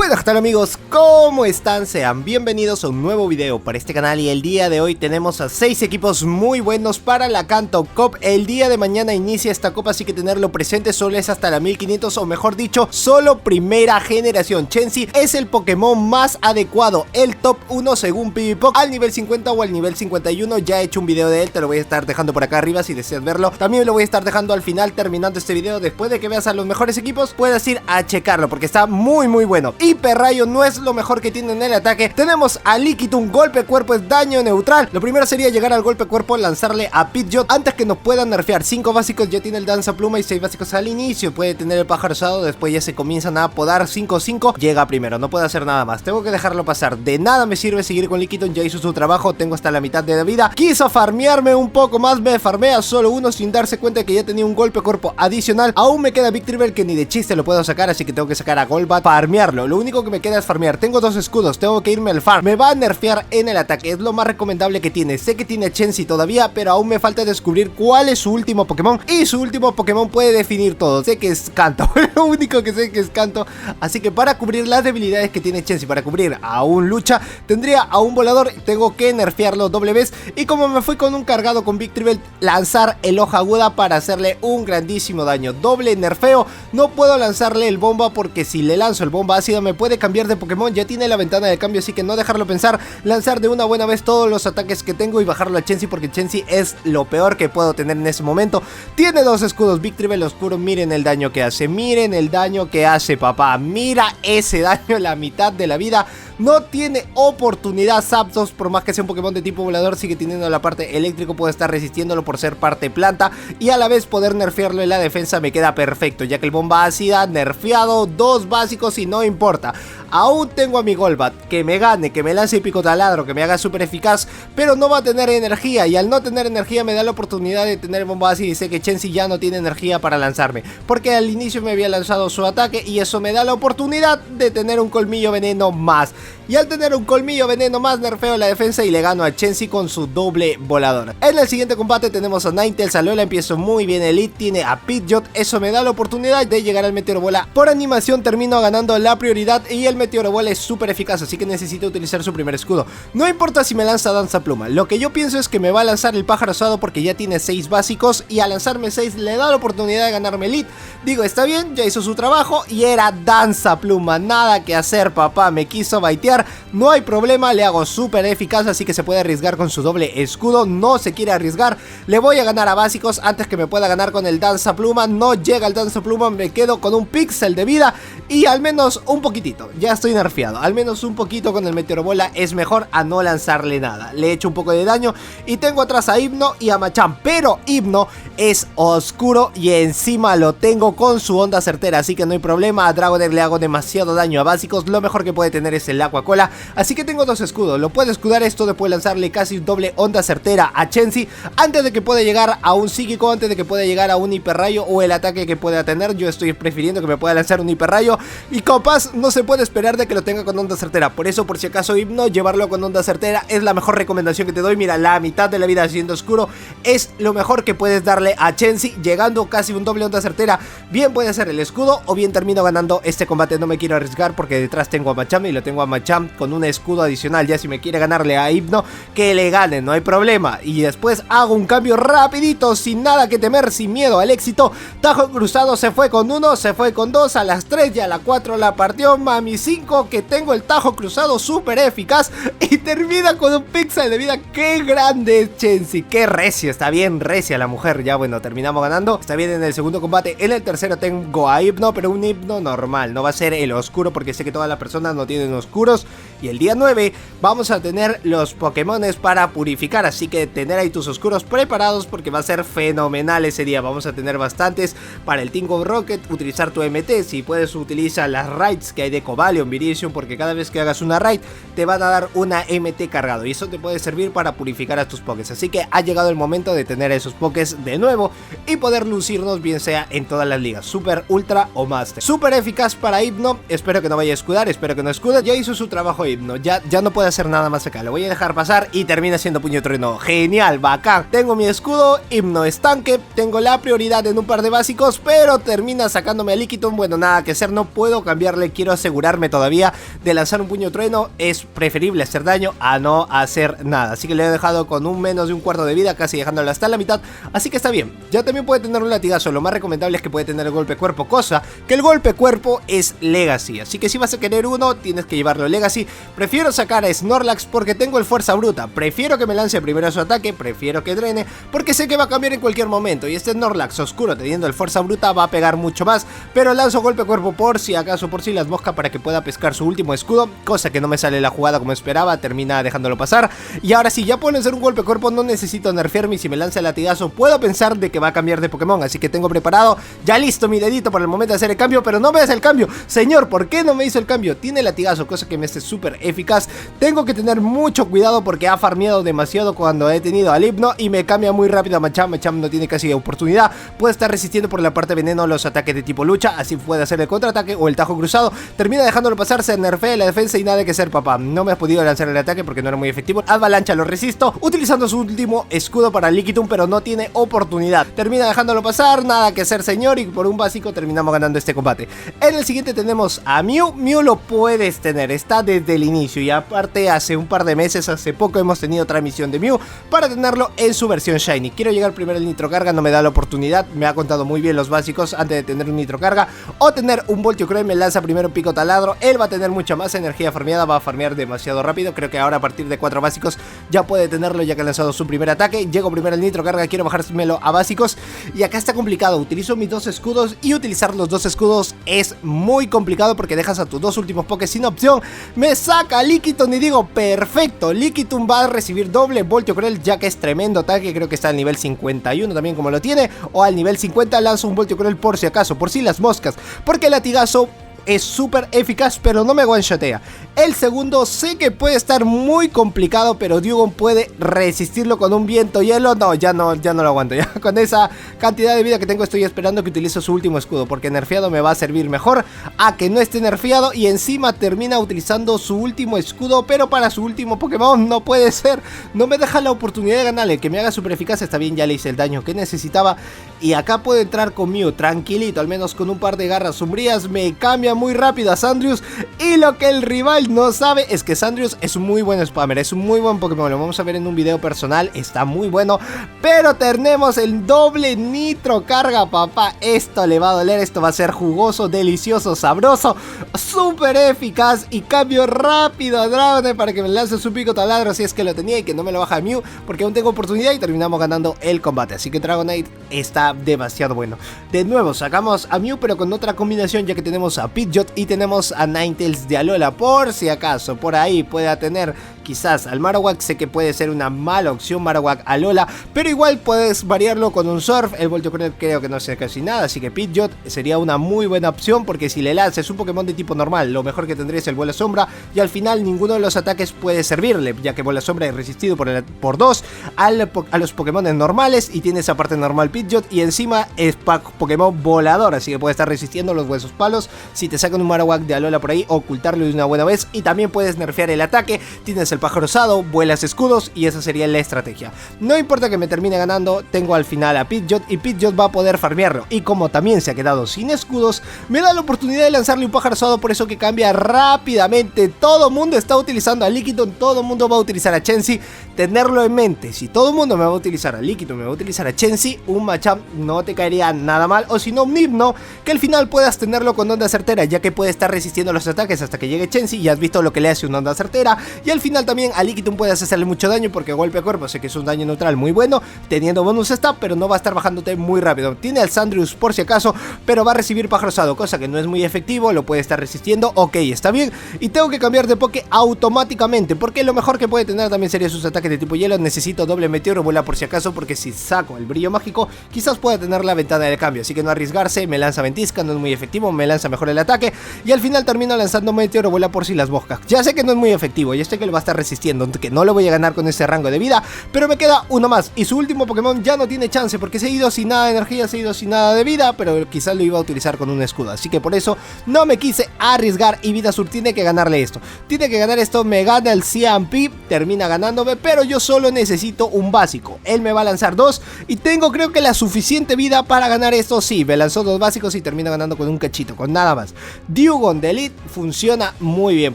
Bueno, ¿qué tal amigos? ¿Cómo están? Sean bienvenidos a un nuevo video para este canal y el día de hoy tenemos a 6 equipos muy buenos para la Kanto Cup. El día de mañana inicia esta copa, así que tenerlo presente, solo es hasta la 1500 o mejor dicho, solo primera generación. Chansey es el Pokémon más adecuado, el top 1 según PvPoke, al nivel 50 o al nivel 51. Ya he hecho un video de él, te lo voy a estar dejando por acá arriba si deseas verlo. También lo voy a estar dejando al final terminando este video. Después de que veas a los mejores equipos, puedes ir a checarlo porque está muy bueno. Hiper Rayo no es lo mejor que tiene en el ataque. Tenemos a Lickitung, golpe cuerpo es daño neutral. Lo primero sería llegar al golpe cuerpo, lanzarle a Pidgeot antes que nos puedan nerfear. 5 básicos ya tiene el Danza Pluma y 6 básicos al inicio. Puede tener el pájaro rosado, después ya se comienzan a podar 5-5. Llega primero, no puede hacer nada más. Tengo que dejarlo pasar. De nada me sirve seguir con Lickitung, ya hizo su trabajo. Tengo hasta la mitad de la vida. Quiso farmearme un poco más, me farmea solo uno sin darse cuenta de que ya tenía un golpe cuerpo adicional. Aún me queda Victreebel que ni de chiste lo puedo sacar, así que tengo que sacar a Golbat, farmearlo. Lo único que me queda es farmear. Tengo 2 escudos, tengo que irme al farm. Me va a nerfear en el ataque, es lo más recomendable que tiene. Sé que tiene Chansey todavía, pero aún me falta descubrir cuál es su último Pokémon. Y su último Pokémon puede definir todo. Sé que es Kanto, lo único que sé que es Kanto. Así que para cubrir las debilidades que tiene Chansey, para cubrir a un lucha, tendría a un volador. Tengo que nerfearlo doble vez. Y como me fui con un cargado con Victreebel, lanzar el hoja aguda para hacerle un grandísimo daño. Doble nerfeo. No puedo lanzarle el bomba porque si le lanzo el bomba ácida me puede cambiar de Pokémon. Ya tiene la ventana de cambio, así que no dejarlo pensar. Lanzar de una buena vez todos los ataques que tengo y bajarlo a Chansey porque Chansey es lo peor que puedo tener en ese momento. Tiene 2 escudos, Victreebel oscuro. Miren el daño que hace, miren el daño que hace, papá. Mira ese daño, la mitad de la vida. No tiene oportunidad Zapdos, por más que sea un Pokémon de tipo volador, sigue teniendo la parte eléctrico, puede estar resistiéndolo por ser parte planta y a la vez poder nerfearlo en la defensa me queda perfecto, ya que el bomba ácida nerfeado, 2 básicos y no importa. Aún tengo a mi Golbat, que me gane, que me lance pico taladro, que me haga súper eficaz, pero no va a tener energía y al no tener energía me da la oportunidad de tener bomba ácida y sé que Chansey ya no tiene energía para lanzarme, porque al inicio me había lanzado su ataque y eso me da la oportunidad de tener un colmillo veneno más. Y al tener un colmillo veneno más, nerfeo la defensa y le gano a Chansey con su doble volador. En el siguiente combate tenemos a Ninetales, a Lola, empiezo muy bien Elite, tiene a Pidgeot, eso me da la oportunidad de llegar al Meteoro Bola. Por animación termino ganando la prioridad y el Meteoro Bola es súper eficaz, así que necesito utilizar su primer escudo. No importa si me lanza Danza Pluma, lo que yo pienso es que me va a lanzar el pájaro rosado porque ya tiene 6 básicos y al lanzarme 6 le da la oportunidad de ganarme Elite. Digo, está bien, ya hizo su trabajo y era Danza Pluma, nada que hacer, papá, me quiso baitear. No hay problema, le hago súper eficaz, así que se puede arriesgar con su doble escudo. No se quiere arriesgar, le voy a ganar a básicos antes que me pueda ganar con el Danza Pluma. No llega el Danza Pluma, me quedo con un píxel de vida y al menos un poquitito, ya estoy nerfeado. Al menos un poquito con el Meteoro Bola es mejor a no lanzarle nada. Le he hecho un poco de daño y tengo atrás a Hypno y a Machamp, pero Hypno es oscuro y encima lo tengo con su onda certera, así que no hay problema. A Dragonair le hago demasiado daño a básicos, lo mejor que puede tener es el Aqua Cola, así que tengo 2 escudos. Lo puede escudar esto, después lanzarle casi doble onda certera a Chansey antes de que pueda llegar a un psíquico, antes de que pueda llegar a un hiperrayo o el ataque que pueda tener. Yo estoy prefiriendo que me pueda lanzar un hiperrayo y capaz no se puede esperar de que lo tenga con onda certera, por eso por si acaso Hypno, llevarlo con onda certera es la mejor recomendación que te doy. Mira, la mitad de la vida siendo oscuro es lo mejor que puedes darle a Chansey, llegando casi un doble onda certera. Bien puede ser el escudo o bien termino ganando este combate. No me quiero arriesgar porque detrás tengo a Machamp y lo tengo a Machamp con un escudo adicional. Ya si me quiere ganarle a Hypno, que le gane, no hay problema. Y después hago un cambio rapidito, sin nada que temer, sin miedo al éxito. Tajo cruzado se fue con 1, se fue con 2, a las 3 y a la 4 la partió. Mami 5, que tengo el tajo cruzado súper eficaz y termina con un píxel de vida. ¡Qué grande es Chansey! ¡Qué recio! Está bien recia la mujer. Ya bueno, terminamos ganando. Está bien en el segundo combate. En el tercero tengo a Hypno, pero un Hypno normal. No va a ser el oscuro porque sé que todas las personas no tienen oscuros. Y el día 9 vamos a tener los Pokémones para purificar, así que tener ahí tus oscuros preparados porque va a ser fenomenal ese día. Vamos a tener bastantes para el Team of Rocket, utilizar tu MT, si puedes utiliza las raids que hay de Cobalion, Viridian, porque cada vez que hagas una raid te van a dar una MT cargado y eso te puede servir para purificar a tus Pokés, así que ha llegado el momento de tener a esos Pokés de nuevo y poder lucirnos bien sea en todas las ligas, Super, Ultra o Master. Súper eficaz para Hypno, espero que no vaya a escudar, espero que no escude, ya hizo su trabajo Hipno. Ya no puede hacer nada más acá. Lo voy a dejar pasar y termina siendo puño trueno. Genial, bacán. Tengo mi escudo, Hipno estanque. Tengo la prioridad en un par de básicos, pero termina sacándome a Lickitung. Bueno, nada que hacer, no puedo cambiarle. Quiero asegurarme todavía de lanzar un puño trueno. Es preferible hacer daño a no hacer nada. Así que le he dejado con un menos de un cuarto de vida, casi dejándolo hasta la mitad. Así que está bien. Ya también puede tener un latigazo. Lo más recomendable es que puede tener el golpe cuerpo, cosa que el golpe cuerpo es Legacy. Así que si vas a querer uno, tienes que llevarlo Legacy. Prefiero sacar a Snorlax porque tengo el fuerza bruta. Prefiero que me lance primero su ataque, prefiero que drene, porque sé que va a cambiar en cualquier momento. Y este Snorlax oscuro teniendo el fuerza bruta va a pegar mucho más. Pero lanzo golpe cuerpo por si acaso, por si las moscas, para que pueda pescar su último escudo. Cosa que no me sale la jugada como esperaba, termina dejándolo pasar. Y ahora sí, ya puedo lanzar un golpe cuerpo, no necesito nerfearme. Y si me lanza el latigazo, puedo pensar de que va a cambiar de Pokémon. Así que tengo preparado, ya listo mi dedito para el momento de hacer el cambio. Pero no me hace el cambio, señor, ¿por qué no me hizo el cambio? Tiene latigazo, cosa que me hace súper eficaz. Tengo que tener mucho cuidado porque ha farmeado demasiado cuando he tenido al Hipno y me cambia muy rápido a Machamp. Machamp no tiene casi oportunidad, puede estar resistiendo por la parte veneno los ataques de tipo lucha, así puede hacer el contraataque o el tajo cruzado. Termina dejándolo pasar, se nerfea la defensa y nada que ser, papá. No me has podido lanzar el ataque porque no era muy efectivo. Avalancha lo resisto, utilizando su último escudo para Lickitung, pero no tiene oportunidad. Termina dejándolo pasar, nada que ser, señor, y por un básico terminamos ganando este combate. En el siguiente tenemos a Mew. Mew lo puedes tener, está desde el inicio y aparte hace un par de meses, hace poco hemos tenido otra misión de Mew para tenerlo en su versión Shiny. Quiero llegar primero al Nitro Carga, no me da la oportunidad, me ha contado muy bien los básicos antes de tener un Nitro Carga o tener un Voltio Cruel. Me lanza primero un Pico Taladro, él va a tener mucha más energía farmeada, va a farmear demasiado rápido. Creo que ahora a partir de 4 básicos ya puede tenerlo ya que ha lanzado su primer ataque. Llego primero al Nitro Carga, quiero bajármelo a básicos y acá está complicado. Utilizo mis dos escudos y utilizar los dos escudos es muy complicado porque dejas a tus dos últimos Pokés sin opción. Me saca Lickitung y digo, perfecto, Lickitung va a recibir doble Voltio Cruel ya que es tremendo ataque. Creo que está al nivel 51 también como lo tiene, o al nivel 50 lanzo un Voltio Cruel por si acaso, por si las moscas, porque el latigazo es súper eficaz, pero no me one-shotea. El segundo sé que puede estar muy complicado, pero Dewgong puede resistirlo con un viento hielo. No, ya no lo aguanto. Ya con esa cantidad de vida que tengo estoy esperando que utilice su último escudo, porque nerfeado me va a servir mejor a que no esté nerfeado. Y encima termina utilizando su último escudo, pero para su último Pokémon. No puede ser, no me deja la oportunidad de ganarle. Que me haga súper eficaz, está bien, ya le hice el daño que necesitaba. Y acá puedo entrar con Mew tranquilito, al menos con un par de garras sombrías. Me cambia muy rápido a Sandrius. Y lo que el rival no sabe es que Sandrius es un muy buen spammer, es un muy buen Pokémon. Lo vamos a ver en un video personal, está muy bueno. Pero tenemos el doble Nitro Carga, papá. Esto le va a doler, esto va a ser jugoso, delicioso, sabroso, súper eficaz. Y cambio rápido a Dragonite para que me lance su Pico Taladro si es que lo tenía y que no me lo baja Mew, porque aún tengo oportunidad y terminamos ganando el combate. Así que Dragonite está demasiado bueno. De nuevo sacamos a Mew, pero con otra combinación, ya que tenemos a Pidgeot y tenemos a Ninetales de Alola. Por si acaso por ahí pueda tener quizás al Marowak. Sé que puede ser una mala opción Marowak Alola, pero igual puedes variarlo con un Surf. El Voltio Cruel creo que no sé casi nada, así que Pidgeot sería una muy buena opción, porque si le lanzas un Pokémon de tipo normal, lo mejor que tendría es el Vuelo Sombra, y al final ninguno de los ataques puede servirle, ya que Vuelo Sombra es resistido por 2 a los Pokémon normales, y tiene esa parte normal Pidgeot, y encima es Pokémon volador, así que puede estar resistiendo los huesos palos. Si te sacan un Marowak de Alola por ahí, ocultarlo de una buena vez, y también puedes nerfear el ataque. Tienes el pájaro osado, vuelas escudos, y esa sería la estrategia. No importa que me termine ganando, tengo al final a Pidgeot, y Pidgeot va a poder farmearlo, y como también se ha quedado sin escudos, me da la oportunidad de lanzarle un pájaro osado, por eso que cambia rápidamente. Todo mundo está utilizando a Lickitung, todo mundo va a utilizar a Chansey. Tenerlo en mente, si todo el mundo me va a utilizar a Lickitung, me va a utilizar a Chansey, un Machamp no te caería nada mal, o si no un Hypno, que al final puedas tenerlo con onda certera, ya que puede estar resistiendo los ataques hasta que llegue Chansey. Ya has visto lo que le hace una onda certera, y al final también a Lickitung puedes hacerle mucho daño, porque golpe a cuerpo sé que es un daño neutral muy bueno, teniendo bonus stab, pero no va a estar bajándote muy rápido. Tiene al Sandrius por si acaso, pero va a recibir pájaro osado, cosa que no es muy efectivo, lo puede estar resistiendo, ok, está bien. Y tengo que cambiar de Poké automáticamente, porque lo mejor que puede tener también sería sus ataques de tipo hielo. Necesito doble meteoro bola por si acaso, porque si saco el brillo mágico, quizás pueda tener la ventana de cambio, así que no arriesgarse. Me lanza ventisca, no es muy efectivo, me lanza mejor el ataque, y al final termino lanzando meteoro bola por si las moscas. Ya sé que no es muy efectivo, ya sé que lo va a estar estar resistiendo, que no le voy a ganar con ese rango de vida, pero me queda uno más y su último Pokémon ya no tiene chance porque se ha ido sin nada de energía, se ha ido sin nada de vida, pero quizás lo iba a utilizar con un escudo, así que por eso no me quise arriesgar y Vidazur tiene que ganarle esto. Tiene que ganar esto, me gana el CMP, termina ganándome, pero yo solo necesito un básico. Él me va a lanzar dos y tengo creo que la suficiente vida para ganar esto. Sí, me lanzó dos básicos y termina ganando con un cachito, con nada más. Dewgong de Elite funciona muy bien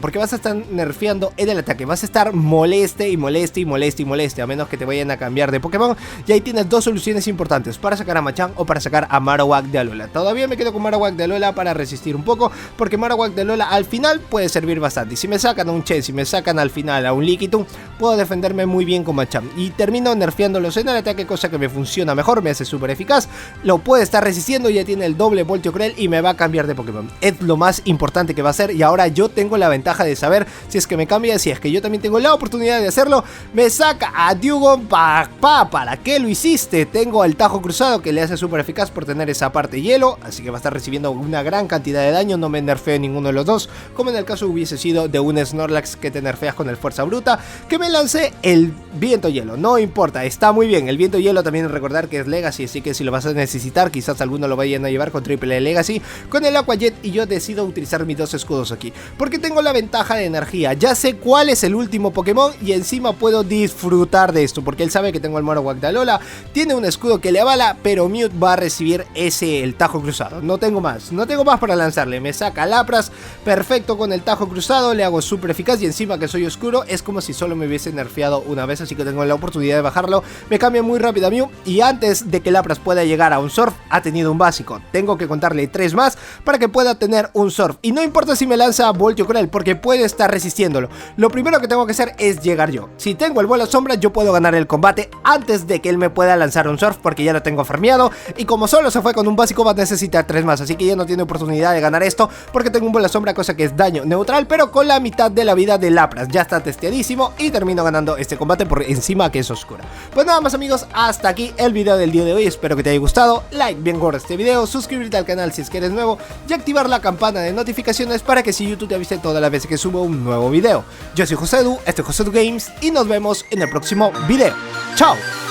porque vas a estar nerfeando en el ataque, vas a estar moleste y moleste y moleste y moleste, a menos que te vayan a cambiar de Pokémon. Y ahí tienes dos soluciones importantes, para sacar a Machamp o para sacar a Marowak de Alola. Todavía me quedo con Marowak de Alola para resistir un poco, porque Marowak de Alola al final puede servir bastante. Y si me sacan a un Chen, si me sacan al final a un Lickitung, puedo defenderme muy bien con Machamp. Y termino nerfeándolos en el ataque, cosa que me funciona mejor, me hace súper eficaz. Lo puede estar resistiendo, ya tiene el doble Voltio Cruel y me va a cambiar de Pokémon. Es lo más importante que va a hacer y ahora yo tengo la ventaja de saber si es que me cambia, si es que yo también tengo la oportunidad de hacerlo. Me saca a Dewgong, ¿para qué lo hiciste? Tengo el Tajo Cruzado que le hace súper eficaz por tener esa parte hielo, así que va a estar recibiendo una gran cantidad de daño. No me nerfeo ninguno de los dos, como en el caso hubiese sido de un Snorlax que te nerfeas con el Fuerza Bruta, que me lancé el Viento Hielo. No importa, está muy bien. El Viento Hielo también recordar que es Legacy, así que si lo vas a necesitar, quizás alguno lo vayan a llevar con Triple Legacy, con el Aqua Jet, y yo decido utilizar mis dos escudos aquí, porque tengo la ventaja de energía. Ya sé cuál es el último Pokémon y encima puedo disfrutar de esto, porque él sabe que tengo el Marowak de Alola, tiene un escudo que le avala, pero Mute va a recibir el Tajo Cruzado. No tengo más para lanzarle. Me saca Lapras, perfecto con el Tajo Cruzado, le hago súper eficaz y encima que soy oscuro, es como si solo me hubiese nerfeado una vez, así que tengo la oportunidad de bajarlo. Me cambia muy rápido a Mew y antes de que Lapras pueda llegar a un Surf, ha tenido un básico. Tengo que contarle 3 más para que pueda tener un Surf. Y no importa si me lanza Voltio Cruel, porque puede estar resistiéndolo. Lo primero que tengo que hacer es llegar yo. Si tengo el vuelo sombra, yo puedo ganar el combate antes de que él me pueda lanzar un Surf, porque ya lo tengo farmeado. Y como solo se fue con un básico, va a necesitar 3 más. Así que ya no tiene oportunidad de ganar esto, porque tengo un vuelo sombra, cosa que es daño neutral, pero con la mitad de la vida de Lapras. Ya está testeadísimo y termino ganando este combate por encima que es oscura. Pues nada más, amigos, hasta aquí el video del día de hoy. Espero que te haya gustado. Like bien gordo este video, suscribirte al canal si es que eres nuevo y activar la campana de notificaciones para que si YouTube te avise todas las veces que subo un nuevo video. Yo soy Josedu, esto es Josedu Games y nos vemos en el próximo video. ¡Chao!